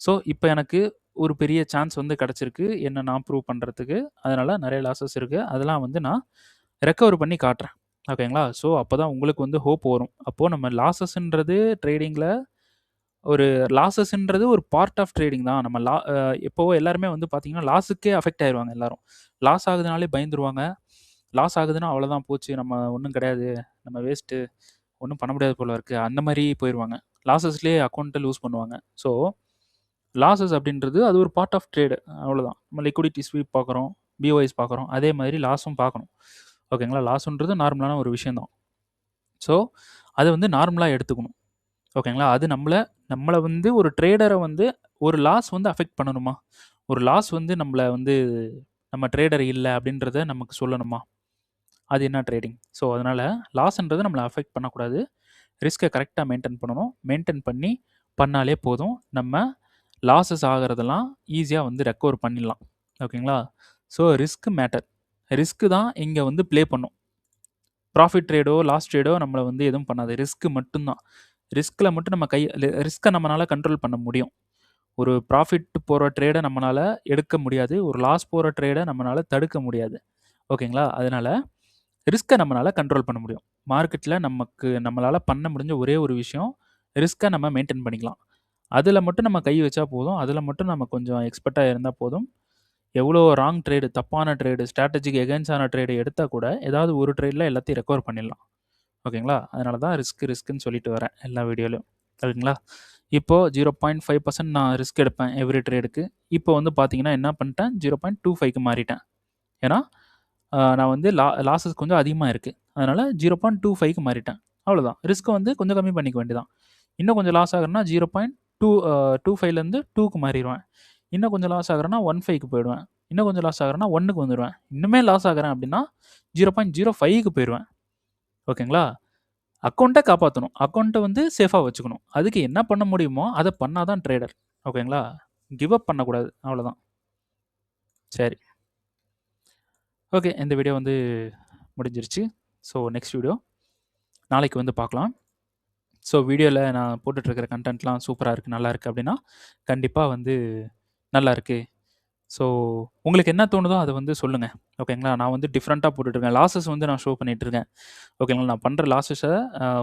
ஸோ இப்போ எனக்கு ஒரு பெரிய சான்ஸ் வந்து கிடச்சிருக்கு என்ன நான் ப்ரூவ் பண்ணுறதுக்கு. அதனால் நிறைய லாஸஸ் இருக்குது. அதெல்லாம் வந்து நான் ரெக்கவர் பண்ணி காட்டுறேன். ஓகேங்களா? ஸோ அப்போ தான் உங்களுக்கு வந்து ஹோப் வரும். அப்போது நம்ம லாஸஸ்ன்றது ட்ரேடிங்கில் ஒரு லாஸஸ்ன்றது ஒரு பார்ட் ஆஃப் ட்ரேடிங் தான். நம்ம எப்போவோ எல்லாருமே வந்து பார்த்தீங்கன்னா லாஸுக்கே அஃபெக்ட் ஆயிடுவாங்க எல்லாரும். லாஸ் ஆகுதுனாலே பயந்துருவாங்க. லாஸ் ஆகுதுன்னா அவ்வளோதான் போச்சு, நம்ம ஒன்றும் கிடையாது, நம்ம வேஸ்ட்டு, ஒன்றும் பண்ண முடியாது போல இருக்குது, அந்த மாதிரி போயிடுவாங்க. லாஸஸ்லேயே அக்கௌண்ட்டை லூஸ் பண்ணுவாங்க. ஸோ லாஸஸ் அப்படின்றது அது ஒரு பார்ட் ஆஃப் ட்ரேடு, அவ்வளோதான். நம்ம லிக்விடிட்டி ஸ்வீப் பார்க்குறோம், பிஓஐஸ் பார்க்குறோம், அதே மாதிரி லாஸும் பார்க்கணும். ஓகேங்களா? லாஸுன்றது நார்மலான ஒரு விஷயந்தான். ஸோ அதை வந்து நார்மலாக எடுத்துக்கணும். ஓகேங்களா? அது நம்மளை வந்து ஒரு ட்ரேடரை வந்து ஒரு லாஸ் வந்து அஃபெக்ட் பண்ணணுமா? ஒரு லாஸ் வந்து நம்மளை வந்து நம்ம ட்ரேடர் இல்லை அப்படின்றத நமக்கு சொல்லணுமா? அது என்ன ட்ரேடிங்? ஸோ அதனால் லாஸ்ன்றது நம்மளை அஃபெக்ட் பண்ணக்கூடாது. ரிஸ்க்கை கரெக்டாக மெயின்டைன் பண்ணணும். மெயின்டைன் பண்ணாலே போதும். நம்ம லாஸஸ் ஆகிறதெல்லாம் ஈஸியாக வந்து ரெக்கவர் பண்ணிடலாம். ஓகேங்களா? So risk matter. ரிஸ்க்கு தான் இங்கே வந்து ப்ளே பண்ணும். ப்ராஃபிட் ட்ரேடோ லாஸ் ட்ரேடோ நம்மளை வந்து எதுவும் பண்ணாது. ரிஸ்க்கு மட்டும்தான். ரிஸ்கில் மட்டும் நம்ம ரிஸ்க்கை நம்மளால் கண்ட்ரோல் பண்ண முடியும். ஒரு ப்ராஃபிட் போகிற ட்ரேடை நம்மளால் எடுக்க முடியாது. ஒரு லாஸ் போகிற ட்ரேடை நம்மளால் தடுக்க முடியாது. ஓகேங்களா? அதனால் ரிஸ்க்கை நம்மளால் கண்ட்ரோல் பண்ண முடியும். மார்க்கெட்டில் நம்மளால் பண்ண முடிஞ்ச ஒரே ஒரு விஷயம், ரிஸ்க்கை நம்ம மெயின்டைன் பண்ணிக்கலாம். அதில் மட்டும் நம்ம கை வச்சா போதும். அதில் மட்டும் நம்ம கொஞ்சம் எக்ஸ்பர்ட்டாக இருந்தால் போதும். எவ்வளோ ராங் ட்ரேடு, தப்பான ட்ரேடு, ஸ்ட்ராட்டஜிக்கு எகென்ஸ்டான ட்ரேடு எடுத்தால் கூட ஏதாவது ஒரு ட்ரேடில் எல்லாத்தையும் ரெக்கவர் பண்ணிடலாம். ஓகேங்களா? அதனால தான் ரிஸ்க்குன்னு சொல்லிட்டு வரேன் எல்லா வீடியோலையும். ஓகேங்களா? இப்போது 0.5% நான் ரிஸ்க் எடுப்பேன் எவ்ரி ட்ரேடுக்கு. இப்போ வந்து பார்த்தீங்கன்னா என்ன பண்ணிட்டேன், 0.25க்கு மாறிட்டேன். ஏன்னா நான் வந்து லாஸஸ் கொஞ்சம் அதிகமாக இருக்குது. அதனால் 0.25க்கு மாறிட்டேன். அவ்வளோதான். ரிஸ்க்கை வந்து கொஞ்சம் கம்மி பண்ணிக்க வேண்டியதான். இன்னும் கொஞ்சம் லாஸ் ஆகுறேன்னா 0.25லேருந்து 2க்கு மாறிடுவேன். இன்னும் கொஞ்சம் லாஸ் ஆகுறேன்னா 1.5க்கு போயிடுவேன். இன்னும் கொஞ்சம் லாஸ் ஆகுறேன்னா 1க்கு வந்துடுவேன். இன்னுமே லாஸ் ஆகுறேன் அப்படின்னா 0.05க்கு போயிடுவேன். ஓகேங்களா? அக்கௌண்ட்டை காப்பாற்றணும். அக்கௌண்ட்டை வந்து சேஃபாக வச்சுக்கணும். அதுக்கு என்ன பண்ண முடியுமோ அதை பண்ணால் தான் ட்ரேடர். ஓகேங்களா? கிவ் அப் பண்ணக்கூடாது. அவ்வளோதான். சரி, ஓகே. இந்த வீடியோ வந்து முடிஞ்சிருச்சு. ஸோ நெக்ஸ்ட் வீடியோ நாளைக்கு வந்து பார்க்கலாம். ஸோ வீடியோவில் நான் போட்டுட்ருக்கிற கண்டென்ட்லாம் சூப்பராக இருக்குது, நல்லா இருக்குது அப்படின்னா கண்டிப்பாக வந்து நல்லா இருக்குது. ஸோ உங்களுக்கு என்ன தோணுதோ அதை வந்து சொல்லுங்கள். ஓகேங்களா? நான் வந்து டிஃப்ரெண்ட்டாக போட்டுட்ருக்கேன். லாஸஸ் வந்து நான் ஷோ பண்ணிகிட்ருக்கேன். ஓகேங்களா? நான் பண்ணுற லாஸஸை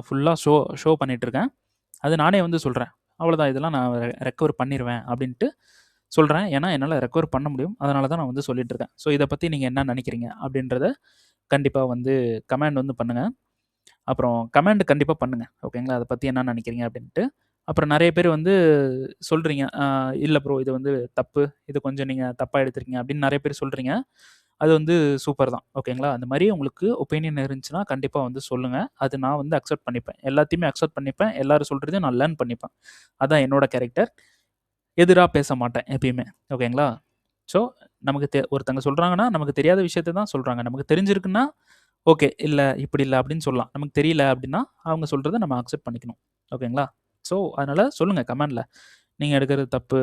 ஃபுல்லாக ஷோ பண்ணிகிட்ருக்கேன். அது நானே வந்து சொல்கிறேன். அவ்வளோதான், இதெல்லாம் நான் ரெக்கவர் பண்ணிடுவேன் அப்படின்ட்டு சொல்கிறேன். ஏன்னா என்னால் ரெக்கவர் பண்ண முடியும். அதனால தான் நான் வந்து சொல்லிகிட்ருக்கேன். ஸோ இதை பற்றி நீங்கள் என்ன நினைக்கிறீங்க அப்படின்றத கண்டிப்பாக வந்து கமெண்ட் வந்து பண்ணுங்கள். அப்புறம் கமெண்ட் கண்டிப்பாக பண்ணுங்கள். ஓகேங்களா? அதை பற்றி என்ன நினைக்கிறீங்க அப்படின்ட்டு. அப்புறம் நிறைய பேர் வந்து சொல்கிறீங்க, இல்லை ப்ரோ இது வந்து தப்பு, இது கொஞ்சம் நீங்கள் தப்பாக எடுத்துருக்கீங்க அப்படின்னு நிறைய பேர் சொல்கிறீங்க. அது வந்து சூப்பர் தான். ஓகேங்களா? அந்த மாதிரி உங்களுக்கு ஒப்பீனியன் இருந்துச்சுன்னா கண்டிப்பாக வந்து சொல்லுங்கள். அது நான் வந்து அக்செப்ட் பண்ணிப்பேன். எல்லாத்தையுமே அக்செப்ட் பண்ணிப்பேன். எல்லோரும் சொல்கிறதையும் நான் லேர்ன் பண்ணிப்பேன். அதான் என்னோட கேரக்டர். எதிராக பேச மாட்டேன் எப்பயுமே. ஓகேங்களா? ஸோ நமக்கு ஒருத்தங்க சொல்கிறாங்கன்னா நமக்கு தெரியாத விஷயத்த தான் சொல்கிறாங்க. நமக்கு தெரிஞ்சிருக்குன்னா ஓகே, இல்லை இப்படி இல்லை அப்படின்னு சொல்லலாம். நமக்கு தெரியல அப்படின்னா அவங்க சொல்கிறத நம்ம அக்செப்ட் பண்ணிக்கணும். ஓகேங்களா? ஸோ அதனால் சொல்லுங்கள் கமெண்டில், நீங்கள் எடுக்கிறது தப்பு,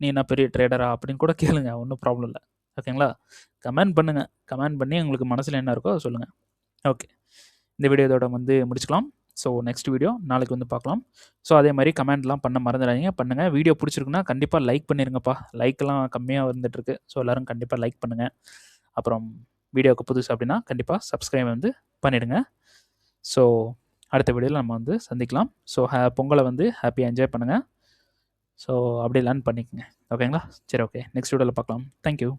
நீ என்ன பெரிய ட்ரேடரா அப்படின்னு கூட கேளுங்க, ஒன்றும் ப்ராப்ளம் இல்லை. ஓகேங்களா? கமெண்ட் பண்ணுங்கள். கமெண்ட் பண்ணி உங்களுக்கு மனசில் என்ன இருக்கோ அதை சொல்லுங்கள். ஓகே, இந்த வீடியோ இதோட வந்து முடிச்சுக்கலாம். ஸோ நெக்ஸ்ட் வீடியோ நாளைக்கு வந்து பார்க்கலாம். ஸோ அதே மாதிரி கமெண்ட்லாம் பண்ண மறந்துடாதீங்க, பண்ணுங்கள். வீடியோ பிடிச்சிருக்குன்னா கண்டிப்பாக லைக் பண்ணிருங்கப்பா. லைக்கெல்லாம் கம்மியாக வந்துட்டுருக்கு. ஸோ எல்லோரும் கண்டிப்பாக லைக் பண்ணுங்கள். அப்புறம் வீடியோவுக்கு புதுசு அப்படின்னா கண்டிப்பாக சப்ஸ்கிரைப் வந்து பண்ணிவிடுங்க. ஸோ அடுத்த வீடியோவில் நம்ம வந்து சந்திக்கலாம். ஸோ பொங்கலை வந்து ஹாப்பியாக என்ஜாய் பண்ணுங்கள். ஸோ அப்படியே லேர்ன் பண்ணிக்கோங்க. ஓகேங்களா? சரி, ஓகே. நெக்ஸ்ட் வீடியோவில் பார்க்கலாம். தேங்க்யூ.